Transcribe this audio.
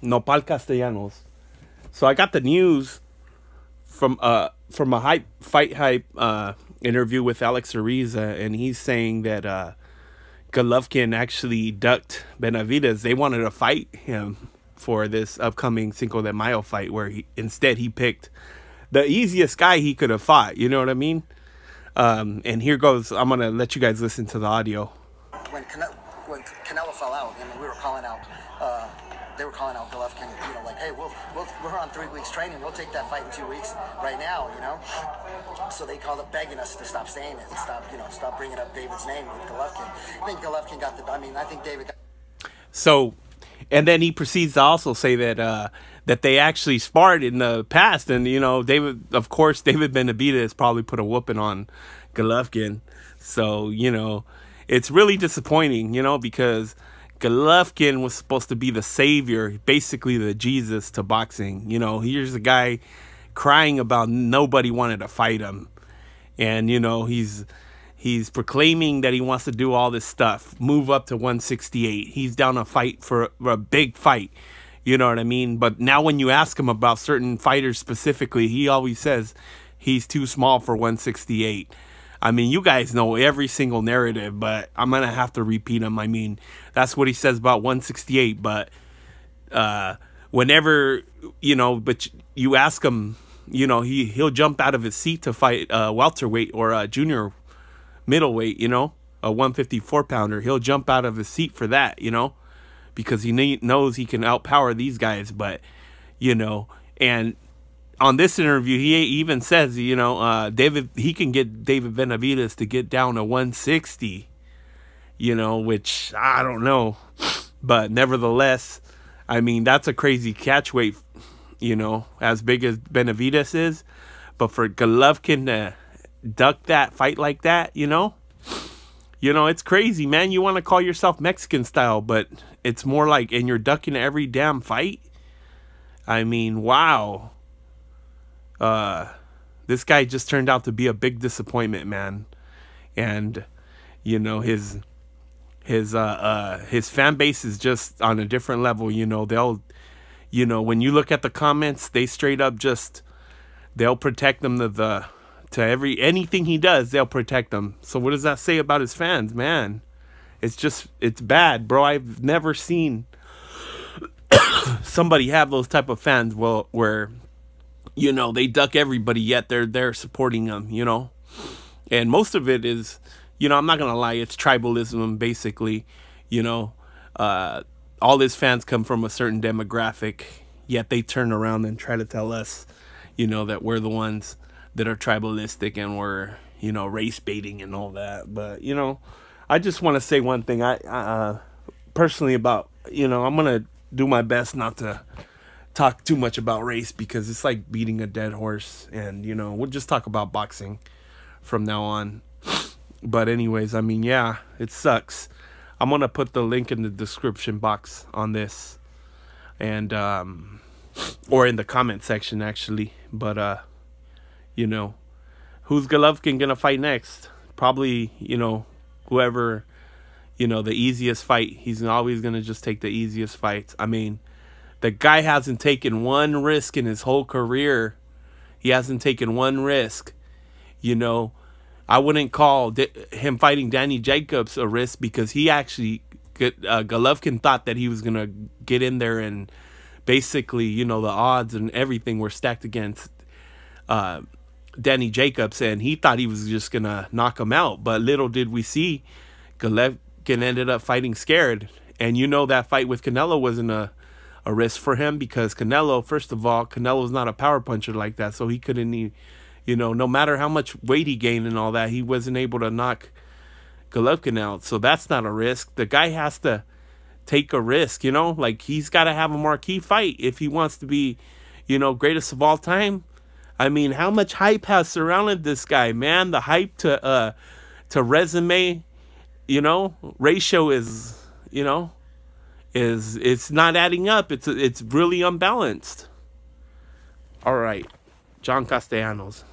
Nopal Castellanos. So I got the news from a fight hype interview with Alex Ariza, and he's saying that Golovkin actually ducked Benavidez. They wanted to fight him for this upcoming Cinco de Mayo fight, where instead he picked the easiest guy he could have fought. You know what I mean? And here goes. I'm gonna let you guys listen to the audio. When Canelo fell out, we were calling out. They were calling out Golovkin, like, hey, we're on 3 weeks training. We'll take that fight in 2 weeks right now, So they called up begging us to stop saying it and stop bringing up David's name with Golovkin. I think Golovkin got I think David got... So, and then he proceeds to also say that that they actually sparred in the past, and David Benavidez probably put a whooping on Golovkin. So it's really disappointing, because Golovkin was supposed to be the savior, basically the Jesus to boxing. Here's a guy crying about nobody wanted to fight him, and he's proclaiming that he wants to do all this stuff, move up to 168. He's down a fight for a big fight. You know what I mean? But now when you ask him about certain fighters specifically, he always says he's too small for 168. I mean, you guys know every single narrative, but I'm going to have to repeat them. I mean, that's what he says about 168. But whenever, but you ask him, he'll jump out of his seat to fight welterweight or a junior middleweight, a 154-pounder. He'll jump out of his seat for that, because he knows he can outpower these guys. But, and on this interview, he even says, he can get David Benavidez to get down to 160, which I don't know. But nevertheless, I mean, that's a crazy catch weight, as big as Benavidez is. But for Golovkin to duck that fight like that, it's crazy, man. You want to call yourself Mexican style, but it's more like, and you're ducking every damn fight. I mean, wow. This guy just turned out to be a big disappointment, man. And his fan base is just on a different level. They'll when you look at the comments, they straight up they'll protect him to anything he does. They'll protect him. So what does that say about his fans, man? It's bad, bro. I've never seen somebody have those type of fans where they duck everybody, yet they're supporting them, and most of it is, I'm not gonna lie, it's tribalism, basically. All his fans come from a certain demographic, yet they turn around and try to tell us, that we're the ones that are tribalistic and we're, race baiting and all that. But, I just want to say one thing. I personally about, I'm gonna do my best not to talk too much about race, because it's like beating a dead horse, and we'll just talk about boxing from now on. But anyways, I mean, yeah, it sucks. I'm gonna put the link in the description box on this, and or in the comment section, actually. But who's Golovkin gonna fight next? Probably whoever, the easiest fight. He's always gonna just take the easiest fights. I mean, the guy hasn't taken one risk in his whole career. He hasn't taken one risk. I wouldn't call him fighting Danny Jacobs a risk, because he actually, Golovkin thought that he was going to get in there, and basically, the odds and everything were stacked against Danny Jacobs, and he thought he was just going to knock him out. But little did we see, Golovkin ended up fighting scared. And that fight with Canelo wasn't a risk for him, because Canelo, first of all, Canelo's not a power puncher like that, so he couldn't even, no matter how much weight he gained and all that, he wasn't able to knock Golovkin out. So that's not a risk. The guy has to take a risk, like he's got to have a marquee fight if he wants to be, greatest of all time. I mean, how much hype has surrounded this guy, man? The hype to resume, ratio is, it's not adding up. It's really unbalanced. All right, John Castellanos.